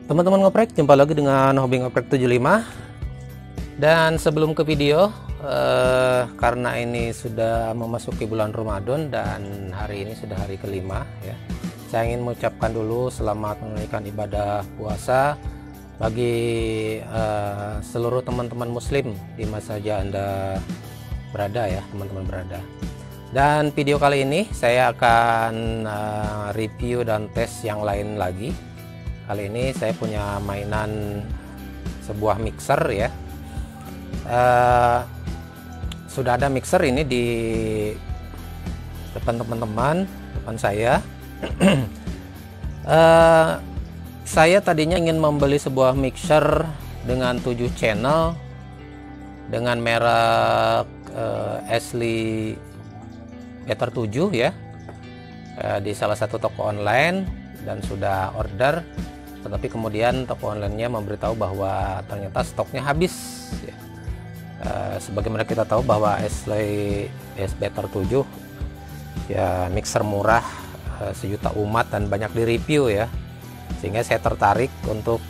Teman-teman ngoprek, jumpa lagi dengan Hobi Ngoprek 75. Dan sebelum ke video, karena ini sudah memasuki bulan Ramadan dan hari ini sudah hari kelima ya, saya ingin mengucapkan dulu selamat menunaikan ibadah puasa bagi seluruh teman-teman muslim di mana saja Anda berada ya, teman-teman berada. Dan video kali ini saya akan review dan tes yang lain lagi. Kali ini saya punya mainan sebuah mixer ya. Sudah ada mixer ini di depan teman-teman, depan saya. Saya tadinya ingin membeli sebuah mixer dengan 7 channel dengan merek Ashley Better 7 ya, di salah satu toko online, dan sudah order. Tetapi kemudian toko online-nya memberitahu bahwa ternyata stoknya habis ya. Sebagaimana kita tahu bahwa Ashley Better 7 ya mixer murah, sejuta umat dan banyak di review ya, sehingga saya tertarik untuk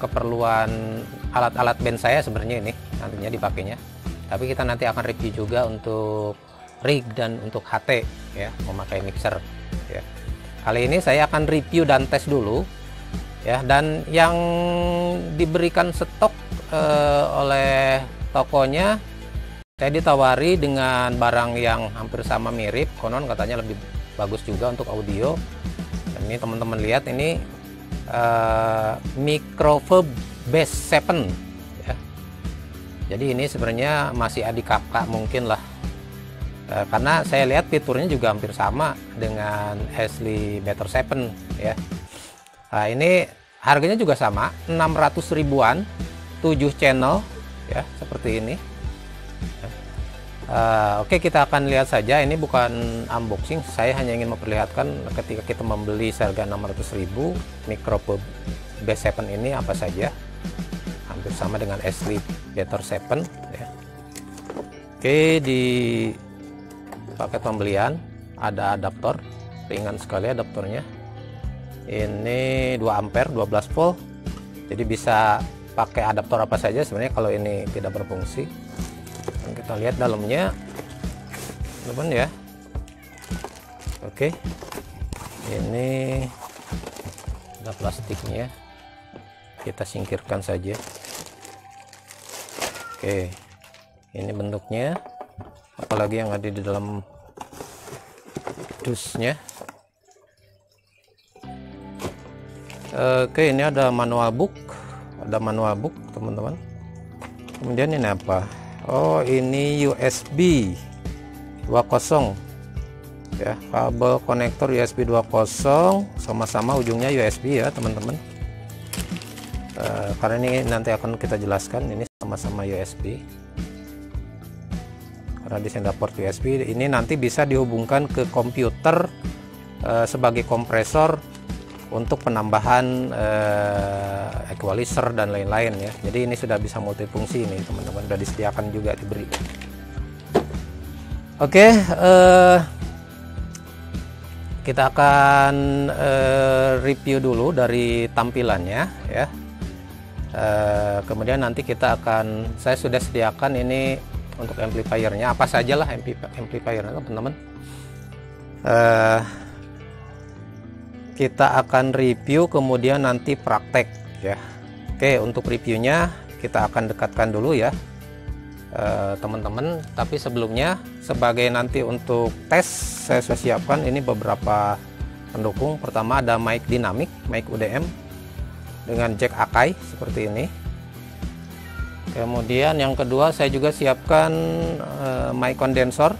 keperluan alat-alat band saya sebenarnya ini nantinya dipakainya. Tapi kita nanti akan review juga untuk rig dan untuk HT ya, memakai mixer ya. Kali ini saya akan review dan tes dulu ya, dan yang diberikan stok oleh tokonya, saya ditawari dengan barang yang hampir sama, mirip, konon katanya lebih bagus juga untuk audio. Dan ini teman-teman lihat, ini Microverb Bass 7 ya. Jadi ini sebenarnya masih adik kakak mungkin lah, karena saya lihat fiturnya juga hampir sama dengan Ashley Better 7 ya. Nah, ini harganya juga sama, 600 ribuan, 7 channel ya, seperti ini. Oke, kita akan lihat saja. Ini bukan unboxing, saya hanya ingin memperlihatkan ketika kita membeli seharga 600 ribu Microverb Bass 7 ini apa saja. Hampir sama dengan Ashley Better 7 ya. Oke, di paket pembelian ada adaptor, ringan sekali adaptornya. Ini 2 ampere 12 volt, jadi bisa pakai adaptor apa saja sebenarnya kalau ini tidak berfungsi. Dan kita lihat dalamnya teman ya. Oke, ini ada plastiknya, kita singkirkan saja. Oke, ini bentuknya, apalagi yang ada di dalam dusnya. Oke, ini ada manual book, teman-teman. Kemudian ini apa? Oh, ini USB 2.0 ya, kabel konektor USB 2.0, sama-sama ujungnya USB ya teman-teman. Karena ini nanti akan kita jelaskan, ini sama-sama USB. Karena di sini ada port USB, ini nanti bisa dihubungkan ke komputer sebagai kompresor untuk penambahan equalizer dan lain-lain ya. Jadi ini sudah bisa multifungsi ini teman-teman, sudah disediakan juga, diberi. Oke, kita akan review dulu dari tampilannya ya. Kemudian nanti kita akan, saya sudah sediakan ini untuk amplifiernya, apa sajalah amplifiernya teman-teman. Kita akan review kemudian nanti praktek ya. Oke, untuk reviewnya kita akan dekatkan dulu ya teman-teman. Tapi sebelumnya, sebagai nanti untuk tes, saya sudah siapkan ini beberapa pendukung. Pertama ada mic dinamik, mic UDM dengan jack Akai seperti ini. Kemudian yang kedua saya juga siapkan mic kondensor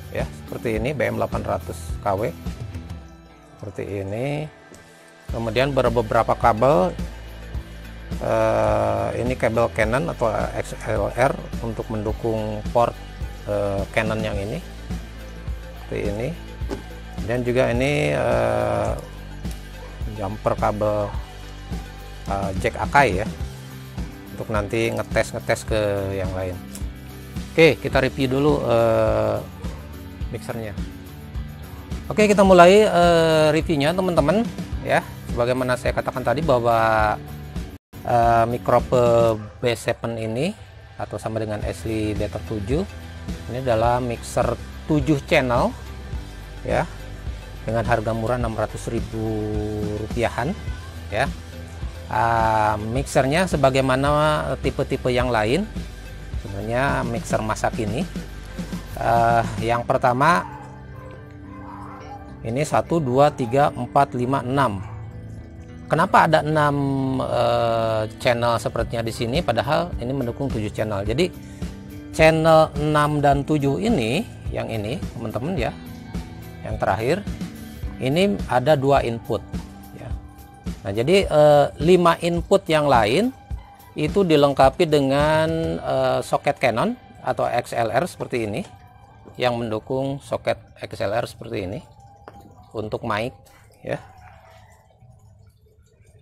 ya, seperti ini, BM800 KW seperti ini. Kemudian beberapa kabel, ini kabel Canon atau XLR untuk mendukung port Canon yang ini seperti ini. Dan juga ini jumper kabel jack Akai ya, untuk nanti ngetes ke yang lain. Oke, kita review dulu mixernya. Oke, kita mulai reviewnya teman-teman ya. sebagaimana saya katakan tadi bahwa Micrope B7 ini atau sama dengan Ashley Better 7 ini adalah mixer 7 channel ya, dengan harga murah 600.000 rupiahan ya. Mixernya sebagaimana tipe-tipe yang lain, sebenarnya mixer masak ini yang pertama ini 1, 2, 3, 4, 5, 6. Kenapa ada 6 channel sepertinya di sini, padahal ini mendukung 7 channel. Jadi channel 6 dan 7 ini, yang ini teman-teman ya, yang terakhir ini ada 2 input ya. Nah, jadi 5 input yang lain itu dilengkapi dengan soket Canon atau XLR seperti ini, yang mendukung soket XLR seperti ini untuk mic ya.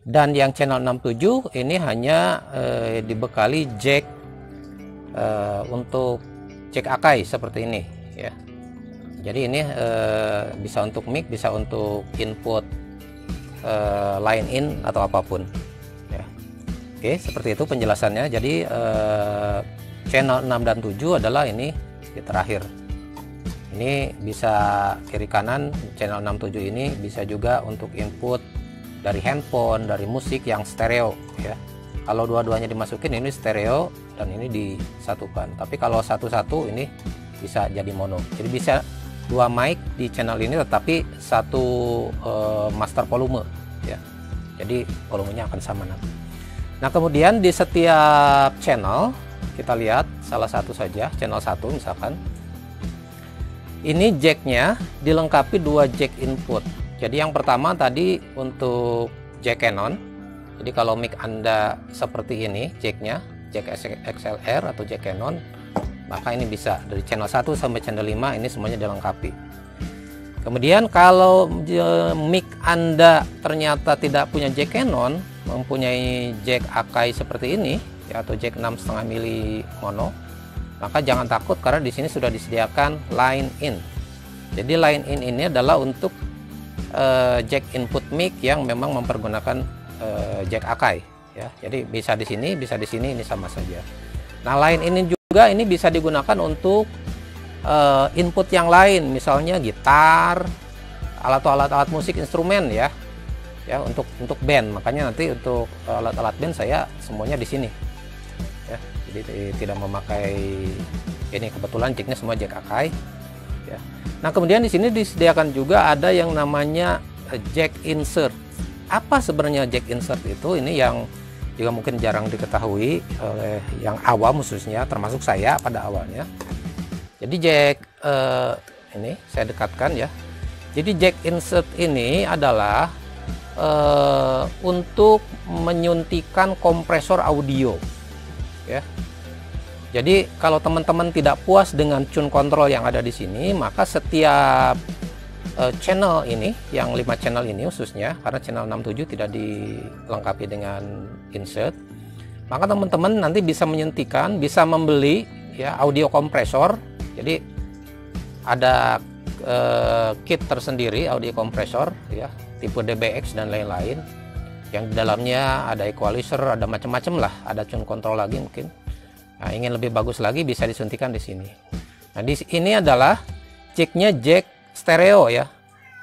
Dan yang channel 67 ini hanya dibekali jack untuk jack Akai seperti ini ya. Jadi ini bisa untuk mic, bisa untuk input line in atau apapun ya. Oke, seperti itu penjelasannya. Jadi channel 6 dan 7 adalah ini di terakhir. Ini bisa kiri kanan, channel 67 ini bisa juga untuk input dari handphone, dari musik yang stereo ya. Kalau dua-duanya dimasukin ini stereo dan ini disatukan. Tapi kalau satu-satu ini bisa jadi mono. Jadi bisa 2 mic di channel ini tetapi satu master volume ya. Jadi volumenya akan sama nanti. Nah, kemudian di setiap channel kita lihat salah satu saja, channel 1 misalkan. Ini jacknya dilengkapi 2 jack input. Jadi yang pertama tadi untuk jack Canon. Jadi kalau mic Anda seperti ini jacknya, jack XLR atau jack Canon, maka ini bisa dari channel 1 sampai channel 5 ini semuanya dilengkapi. Kemudian kalau mic Anda ternyata tidak punya jack Canon, mempunyai jack Akai seperti ini ya, atau jack 6,5 mili mono, maka jangan takut karena di sini sudah disediakan line in. Jadi line in ini adalah untuk jack input mic yang memang mempergunakan jack Akai ya. Jadi bisa di sini, bisa di sini, ini sama saja. Nah, line ini juga ini bisa digunakan untuk input yang lain, misalnya gitar, alat musik instrumen ya. Ya, untuk band. Makanya nanti untuk alat-alat band saya semuanya di sini. Ya, jadi tidak memakai ini, kebetulan jacknya semua jack Akai ya. Nah, kemudian di sini disediakan juga ada yang namanya jack insert. Apa sebenarnya jack insert itu? Ini yang juga mungkin jarang diketahui oleh yang awam, khususnya termasuk saya pada awalnya. Jadi jack ini saya dekatkan ya. Jadi jack insert ini adalah untuk menyuntikkan kompresor audio ya. Jadi kalau teman-teman tidak puas dengan tune control yang ada di sini, maka setiap channel ini, yang 5 channel ini khususnya, karena channel 67 tidak dilengkapi dengan insert, maka teman-teman nanti bisa menyuntikkan, bisa membeli ya audio kompresor. Jadi ada kit tersendiri audio kompresor ya, tipe DBX dan lain-lain, yang di dalamnya ada equalizer, ada macam-macam lah, ada tune control lagi mungkin. Nah, ingin lebih bagus lagi bisa disuntikan di sini. Nah, di ini adalah jacknya jack stereo ya.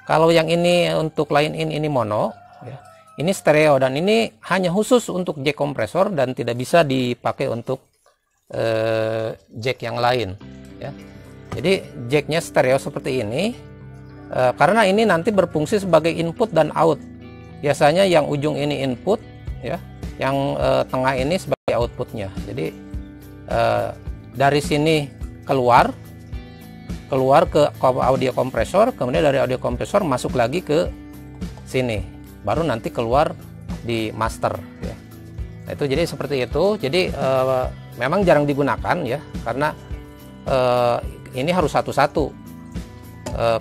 Kalau yang ini untuk line in ini mono ya. Ini stereo dan ini hanya khusus untuk jack kompresor dan tidak bisa dipakai untuk jack yang lain ya. Jadi jacknya stereo seperti ini karena ini nanti berfungsi sebagai input dan out. Biasanya yang ujung ini input ya, yang tengah ini sebagai outputnya. Jadi dari sini keluar ke audio kompresor, kemudian dari audio kompresor masuk lagi ke sini, baru nanti keluar di master ya. Nah, itu jadi seperti itu. Jadi memang jarang digunakan ya, karena ini harus satu-satu.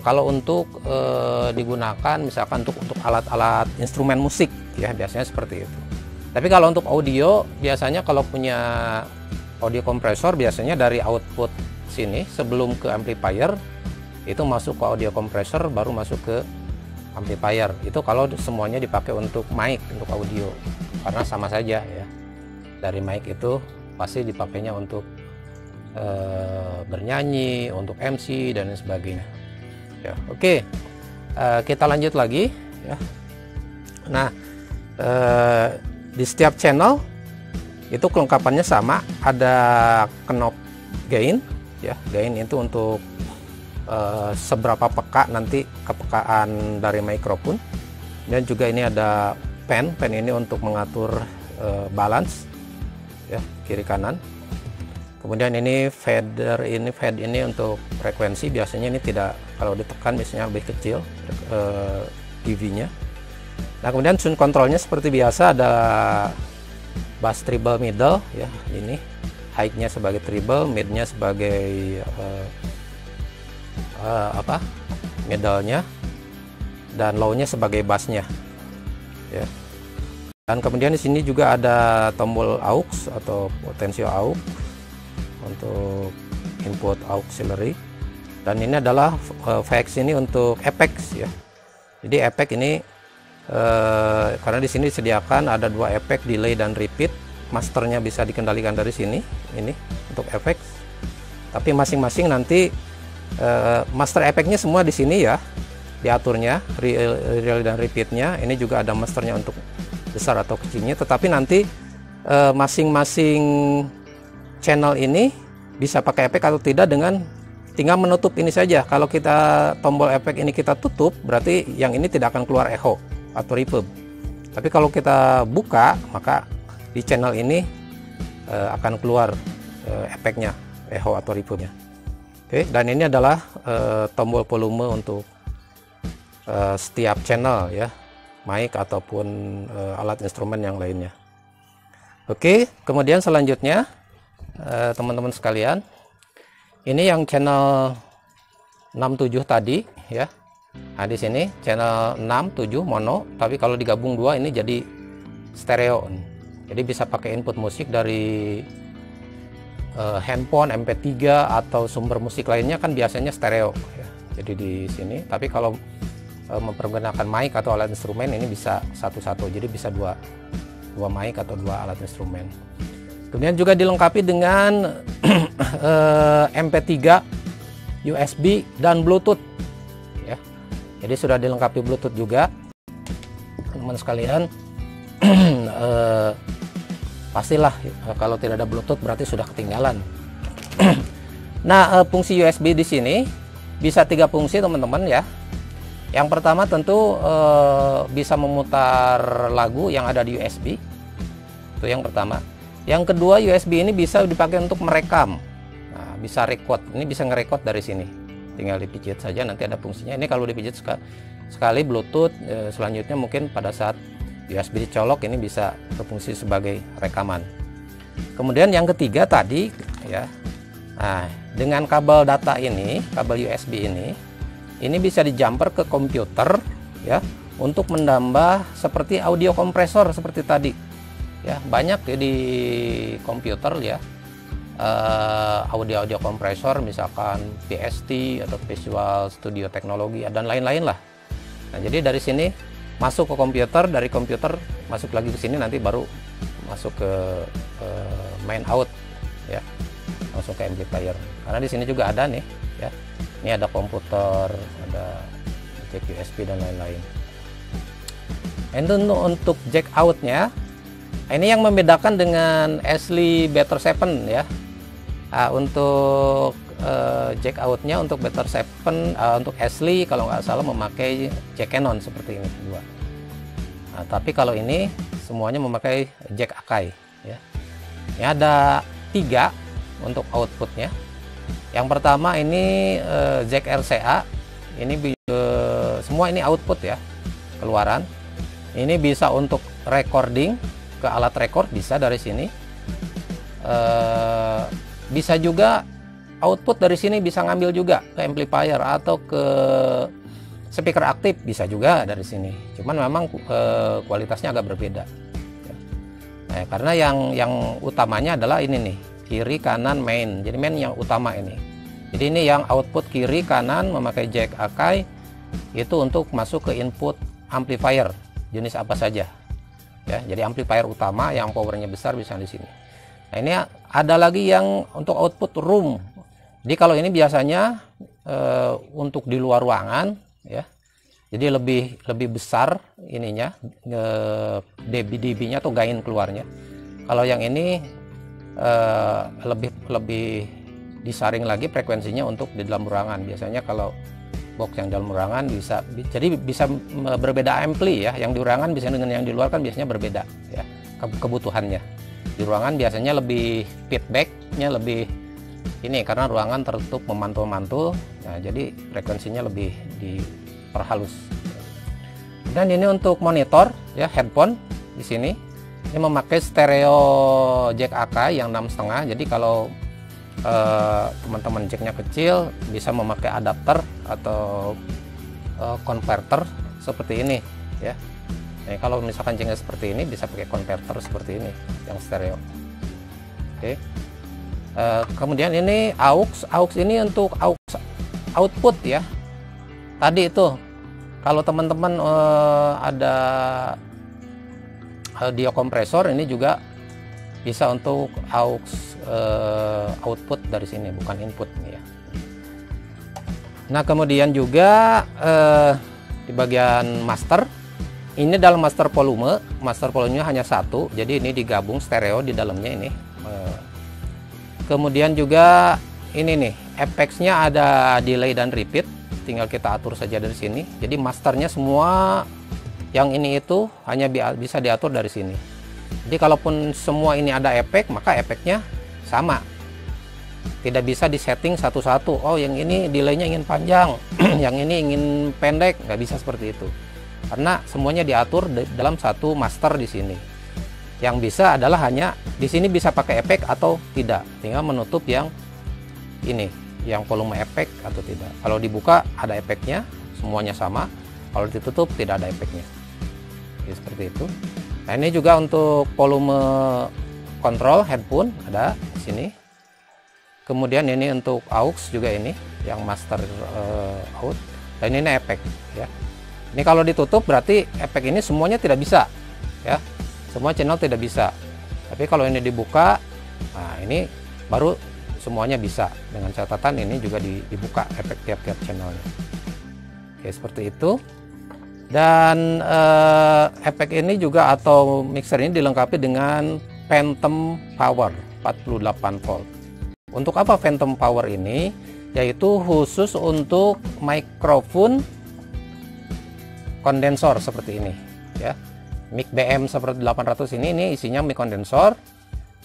Kalau untuk digunakan misalkan untuk alat-alat instrumen musik ya, biasanya seperti itu. Tapi kalau untuk audio, biasanya kalau punya audio kompresor, biasanya dari output sini sebelum ke amplifier itu masuk ke audio kompresor, baru masuk ke amplifier. Itu kalau semuanya dipakai untuk mic, untuk audio, karena sama saja ya. Dari mic itu pasti dipakainya untuk bernyanyi, untuk MC dan lain sebagainya. Ya, oke. Kita lanjut lagi ya. Nah, di setiap channel itu kelengkapannya sama, ada knob gain ya. Gain itu untuk seberapa peka nanti kepekaan dari mikrofon, dan juga ini ada pen ini untuk mengatur balance ya, kiri kanan. Kemudian ini fader, fade ini untuk frekuensi, biasanya ini tidak, kalau ditekan biasanya lebih kecil PV-nya. Nah, kemudian sound controlnya seperti biasa, ada bass treble middle ya, ini high-nya sebagai treble, mid-nya sebagai middle-nya, dan low-nya sebagai bass-nya ya. Dan kemudian di sini juga ada tombol aux atau potential aux untuk input auxiliary, dan ini adalah VX ini untuk effects ya. Jadi efek ini karena di sini disediakan ada dua efek, delay dan repeat. Masternya bisa dikendalikan dari sini, ini untuk efek. Tapi masing-masing nanti master efeknya semua di sini ya, diaturnya delay dan repeatnya. Ini juga ada masternya untuk besar atau kecilnya. Tetapi nanti masing-masing channel ini bisa pakai efek atau tidak dengan tinggal menutup ini saja. Kalau kita tombol efek ini kita tutup, berarti yang ini tidak akan keluar echo atau reverb. Tapi kalau kita buka, maka di channel ini akan keluar efeknya, echo atau reverbnya. Oke, dan ini adalah tombol volume untuk setiap channel ya, mic ataupun alat instrumen yang lainnya. Oke, kemudian selanjutnya teman-teman sekalian, ini yang channel 67 tadi ya. Nah, di sini channel 67 mono, tapi kalau digabung dua ini jadi stereo. Jadi bisa pakai input musik dari handphone, MP3 atau sumber musik lainnya, kan biasanya stereo ya. Jadi di sini, tapi kalau mempergunakan mic atau alat instrumen ini bisa satu-satu, jadi bisa dua mic atau dua alat instrumen. Kemudian juga dilengkapi dengan MP3, USB dan Bluetooth ya. Jadi sudah dilengkapi Bluetooth juga, teman-teman sekalian. Pastilah kalau tidak ada Bluetooth berarti sudah ketinggalan. Nah, fungsi USB di sini bisa 3 fungsi teman-teman ya. Yang pertama tentu bisa memutar lagu yang ada di USB, itu yang pertama. Yang kedua, USB ini bisa dipakai untuk merekam. Nah, bisa record, ini bisa ngerekord dari sini, tinggal dipijit saja, nanti ada fungsinya. Ini kalau dipijit sekali Bluetooth, selanjutnya mungkin pada saat USB dicolok ini bisa berfungsi sebagai rekaman. Kemudian yang ketiga tadi ya, nah, dengan kabel data ini, kabel USB ini bisa dijumper ke komputer ya, untuk menambah seperti audio kompresor seperti tadi ya. Banyak ya di komputer ya, audio kompresor, misalkan VST atau Visual Studio Technology dan lain-lain lah. Nah, jadi dari sini masuk ke komputer, dari komputer masuk lagi ke sini, nanti baru masuk ke main out ya, langsung ke amplifier. Karena di sini juga ada nih ya, ini ada komputer, ada jack USB dan lain-lain. Untuk jack outnya, ini yang membedakan dengan Ashley Better 7 ya. Nah, untuk jack outnya untuk Better 7, untuk Ashley kalau nggak salah memakai jack Canon seperti ini dua. Nah, tapi kalau ini semuanya memakai jack Akai ya. Ini ada 3 untuk outputnya. Yang pertama ini jack RCA, ini semua ini output ya, keluaran. Ini bisa untuk recording ke alat record, bisa dari sini. Bisa juga output dari sini bisa ngambil juga ke amplifier atau ke speaker aktif, bisa juga dari sini. Cuman memang kualitasnya agak berbeda. Nah, karena yang utamanya adalah ini nih, kiri kanan main. Jadi main yang utama ini. Jadi ini yang output kiri kanan memakai jack Akai, itu untuk masuk ke input amplifier jenis apa saja ya. Jadi amplifier utama yang powernya besar bisa di sini. Nah, ini ada lagi yang untuk output room. Jadi kalau ini biasanya untuk di luar ruangan ya. Jadi lebih besar ininya dB-nya atau gain keluarnya. Kalau yang ini lebih disaring lagi frekuensinya untuk di dalam ruangan. Biasanya kalau box yang dalam ruangan bisa berbeda ampli ya. Yang di ruangan biasanya dengan yang di luar kan biasanya berbeda ya kebutuhannya. Di ruangan biasanya lebih feedbacknya lebih ini karena ruangan tertutup memantul-mantul. Nah, jadi frekuensinya lebih diperhalus. Dan ini untuk monitor ya, headphone di sini. Ini memakai stereo jack AK yang 6,5. Jadi kalau teman-teman jacknya kecil bisa memakai adapter atau converter seperti ini ya. Nah, kalau misalkan jacknya seperti ini bisa pakai converter seperti ini yang stereo. Oke. Kemudian ini aux ini untuk aux output ya. Tadi itu kalau teman-teman ada audio kompresor, ini juga bisa untuk aux output dari sini, bukan input ya. Nah, kemudian juga di bagian master, ini dalam master volumenya hanya satu, jadi ini digabung stereo di dalamnya ini. Kemudian juga ini nih, effects-nya ada delay dan repeat, tinggal kita atur saja dari sini. Jadi masternya semua yang ini itu hanya bisa diatur dari sini. Jadi kalaupun semua ini ada efek, maka efeknya sama. Tidak bisa disetting satu-satu. Oh, yang ini delaynya ingin panjang, yang ini ingin pendek, nggak bisa seperti itu. Karena semuanya diatur dalam satu master di sini. Yang bisa adalah hanya di sini bisa pakai efek atau tidak. Tinggal menutup yang ini, yang volume efek atau tidak. Kalau dibuka ada efeknya, semuanya sama. Kalau ditutup tidak ada efeknya. Ya, seperti itu. Nah, ini juga untuk volume control headphone ada di sini. Kemudian ini untuk aux juga ini yang master out. Dan ini efek ya. Ini kalau ditutup berarti efek ini semuanya tidak bisa ya. Semua channel tidak bisa. Tapi kalau ini dibuka, nah ini baru semuanya bisa. Dengan catatan ini juga dibuka efek tiap-tiap channelnya. Oke, seperti itu. Dan efek ini juga atau mixer ini dilengkapi dengan phantom power 48 volt. Untuk apa phantom power ini? Yaitu khusus untuk mikrofon kondensor seperti ini ya. Mic BM seperti 800 ini isinya mic kondensor.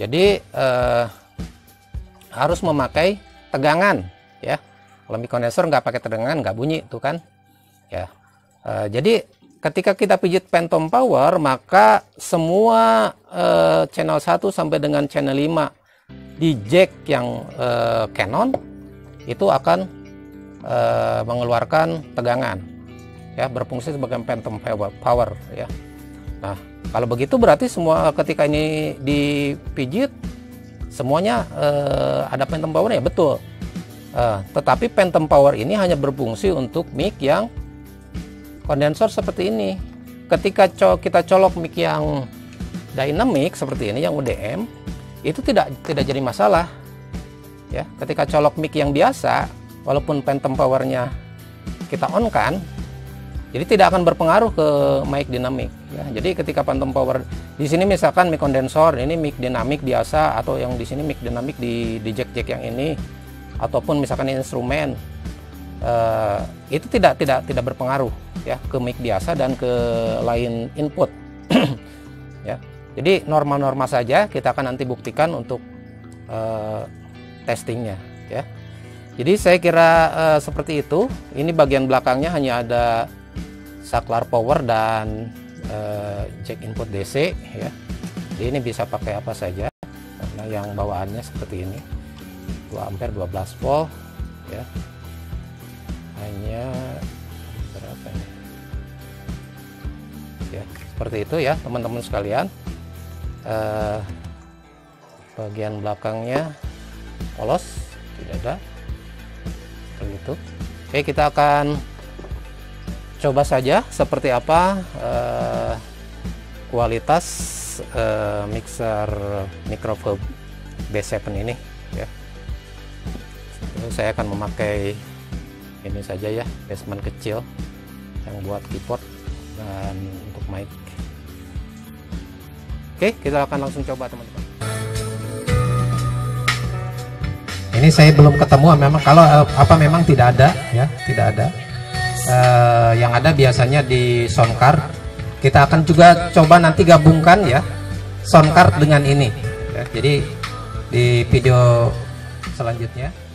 Jadi harus memakai tegangan ya. Kalau mic kondensor nggak pakai tegangan nggak bunyi tuh kan ya. Jadi ketika kita pijit phantom power, maka semua channel 1 sampai dengan channel 5 di jack yang Canon itu akan mengeluarkan tegangan ya, berfungsi sebagai phantom power ya. Nah, kalau begitu berarti semua ketika ini dipijit semuanya ada phantom power ya, betul. Tetapi phantom power ini hanya berfungsi untuk mic yang kondensor seperti ini. Ketika kita colok mic yang dynamic seperti ini yang UDM, itu tidak jadi masalah. Ya, ketika colok mic yang biasa, walaupun phantom powernya kita on kan, jadi tidak akan berpengaruh ke mic dinamik. Ya, jadi ketika phantom power di sini misalkan mic kondensor, ini mic dinamik biasa, atau yang di sini mic dinamik di jack-jack yang ini, ataupun misalkan instrumen, itu tidak berpengaruh ya ke mic biasa dan ke lain input. Ya, jadi normal-normal saja. Kita akan nanti buktikan untuk testingnya ya. Jadi saya kira seperti itu. Ini bagian belakangnya hanya ada saklar power dan jack input DC ya. Jadi ini bisa pakai apa saja karena yang bawaannya seperti ini, 2 ampere 12 volt ya. Hanya berapa ini ya, seperti itu ya teman-teman sekalian. Bagian belakangnya polos, tidak ada seperti itu. Oke, kita akan coba saja seperti apa kualitas mixer Microverb B7 ini ya. Saya akan memakai ini saja ya, basement kecil yang buat keyboard dan untuk mic. Oke, kita akan langsung coba teman-teman. Ini saya belum ketemu, memang kalau memang tidak ada ya, tidak ada. Yang ada biasanya di sound card. Kita akan juga coba nanti gabungkan ya sound card dengan ini ya. Jadi di video selanjutnya